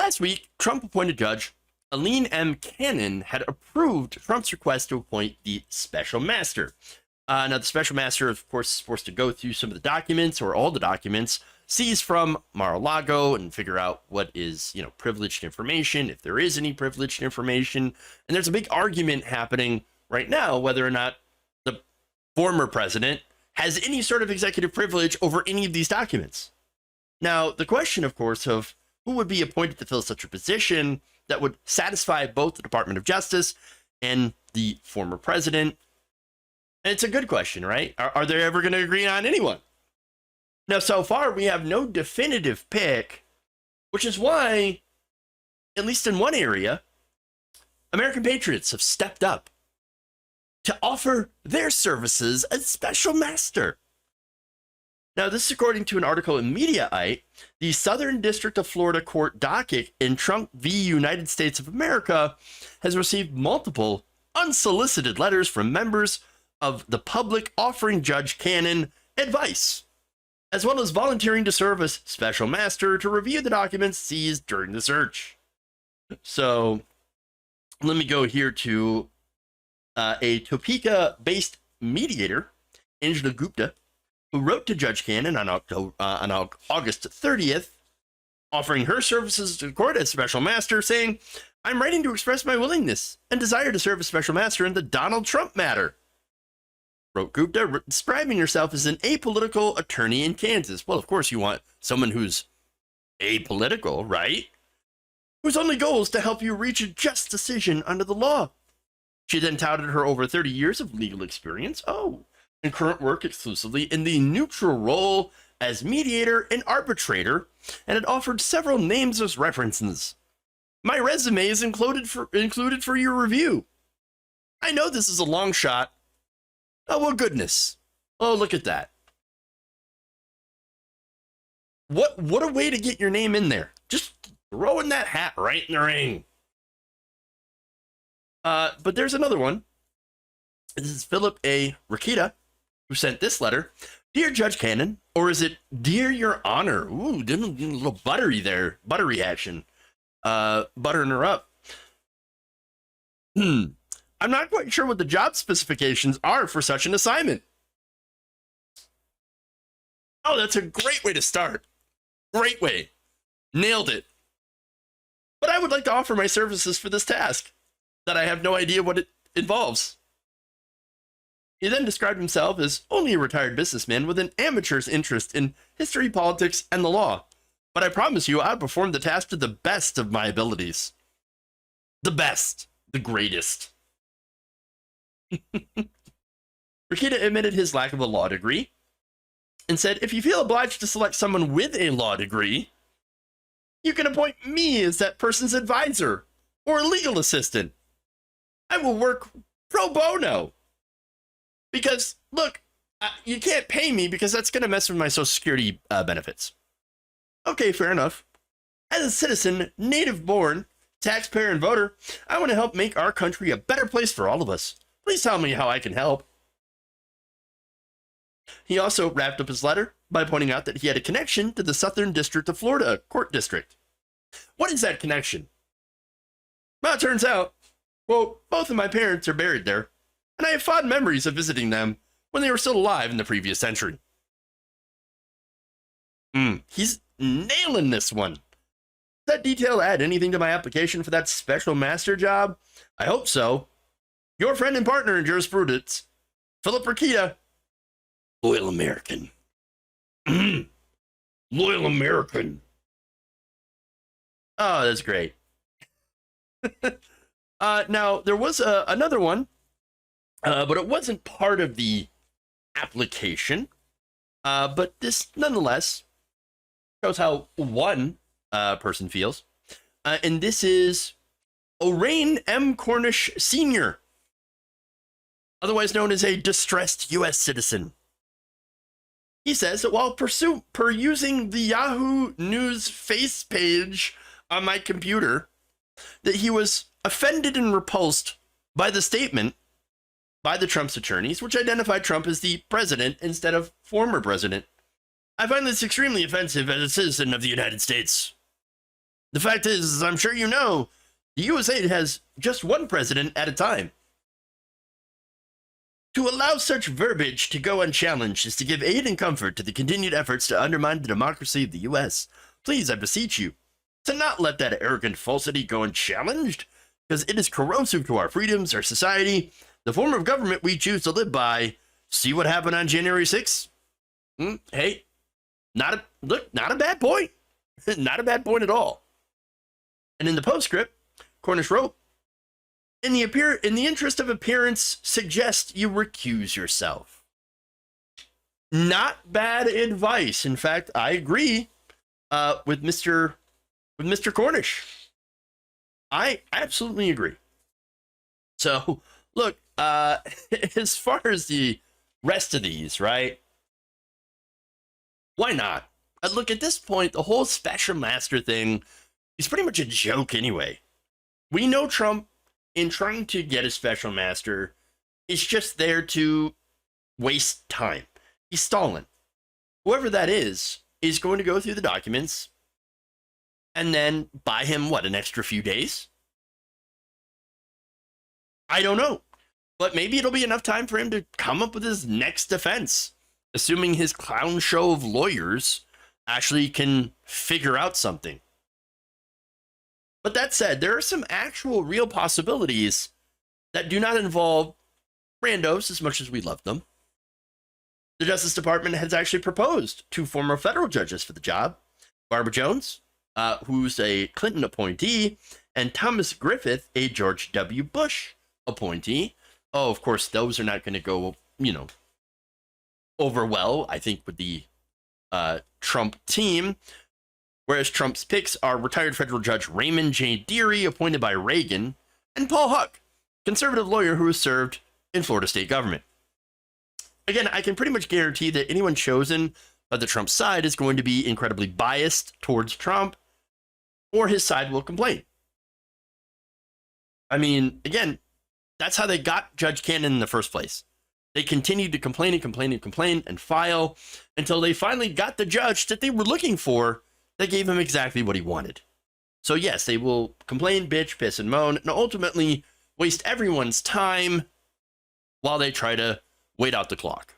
last week, Trump-appointed judge Aileen M. Cannon had approved Trump's request to appoint the special master. Now, the special master, of course, is forced to go through some of the documents or all the documents seized from Mar-a-Lago and figure out what is, privileged information, if there is any privileged information. And there's a big argument happening right now whether or not the former president has any sort of executive privilege over any of these documents. Now, the question, of course, of who would be appointed to fill such a position that would satisfy both the Department of Justice and the former president. And it's a good question, right? Are they ever going to agree on anyone? Now, so far, we have no definitive pick, which is why, at least in one area, American patriots have stepped up to offer their services as special master. Now, this is according to an article in Mediaite. The Southern District of Florida court docket in Trump v. United States of America has received multiple unsolicited letters from members of the public offering Judge Cannon advice, as well as volunteering to serve as special master to review the documents seized during the search. So let me go here to a Topeka-based mediator, Angela Gupta, who wrote to Judge Cannon on August 30th, offering her services to the court as special master, saying, "I'm writing to express my willingness and desire to serve as special master in the Donald Trump matter," wrote Gupta, describing herself as an apolitical attorney in Kansas. Well, of course you want someone who's apolitical, right? Whose only goal is to help you reach a just decision under the law. She then touted her over 30 years of legal experience. And current work exclusively in the neutral role as mediator and arbitrator, and had offered several names as references. My resume is included for your review. I know this is a long shot. Oh, well, goodness. Oh, look at that. What a way to get your name in there. Just throwing that hat right in the ring. But there's another one. This is Philip A. Rikita, who sent this letter. Dear Judge Cannon, or is it Dear Your Honor? Ooh, did a little buttery there. Buttery action. Buttering her up. I'm not quite sure what the job specifications are for such an assignment. Oh, that's a great way to start. Great way. Nailed it. But I would like to offer my services for this task that I have no idea what it involves. He then described himself as only a retired businessman with an amateur's interest in history, politics, and the law. But I promise you, I'll perform the task to the best of my abilities. The best. The greatest. Rikita admitted his lack of a law degree and said, if you feel obliged to select someone with a law degree, you can appoint me as that person's advisor or legal assistant. I will work pro bono. Because, look, you can't pay me because that's going to mess with my Social Security benefits. Okay, fair enough. As a citizen, native-born, taxpayer, and voter, I want to help make our country a better place for all of us. Please tell me how I can help. He also wrapped up his letter by pointing out that he had a connection to the Southern District of Florida Court District. What is that connection? Well, it turns out, both of my parents are buried there, and I have fond memories of visiting them when they were still alive in the previous century. He's nailing this one. Does that detail add anything to my application for that special master job? I hope so. Your friend and partner in jurisprudence, Philip Rikita. Loyal American. Loyal American. Oh, that's great. Now, there was another one. But it wasn't part of the application. But this, nonetheless, shows how one person feels. And this is Orain M. Cornish Sr., otherwise known as a distressed U.S. citizen. He says that while perusing the Yahoo News face page on my computer, that he was offended and repulsed by the statement by the Trump's attorneys, which identified Trump as the president instead of former president. I find this extremely offensive as a citizen of the United States. The fact is, as I'm sure you know, the USA has just one president at a time. To allow such verbiage to go unchallenged is to give aid and comfort to the continued efforts to undermine the democracy of the US. Please, I beseech you, to not let that arrogant falsity go unchallenged, because it is corrosive to our freedoms, our society, the form of government we choose to live by. See what happened on January 6th? Hey, not a bad point. Not a bad point at all. And in the postscript, Cornish wrote, in the interest of appearance, suggest you recuse yourself. Not bad advice. In fact, I agree with Mr. Cornish. I absolutely agree. So, look, as far as the rest of these, right? Why not? Look, at this point, the whole special master thing is pretty much a joke anyway. We know Trump, in trying to get a special master, is just there to waste time. He's stalling. Whoever that is going to go through the documents and then buy him, what, an extra few days? I don't know. But maybe it'll be enough time for him to come up with his next defense, assuming his clown show of lawyers actually can figure out something. But that said, there are some actual real possibilities that do not involve randos as much as we love them. The Justice Department has actually proposed 2 former federal judges for the job, Barbara Jones, who's a Clinton appointee, and Thomas Griffith, a George W. Bush appointee. Oh, of course, those are not going to go, over well, I think, with the Trump team. Whereas Trump's picks are retired federal judge Raymond J. Dearie, appointed by Reagan, and Paul Huck, conservative lawyer who has served in Florida state government. Again, I can pretty much guarantee that anyone chosen by the Trump side is going to be incredibly biased towards Trump, or his side will complain. I mean, again, that's how they got Judge Cannon in the first place. They continued to complain and complain and complain and file until they finally got the judge that they were looking for that gave him exactly what he wanted. So yes, they will complain, bitch, piss, and moan, and ultimately waste everyone's time while they try to wait out the clock.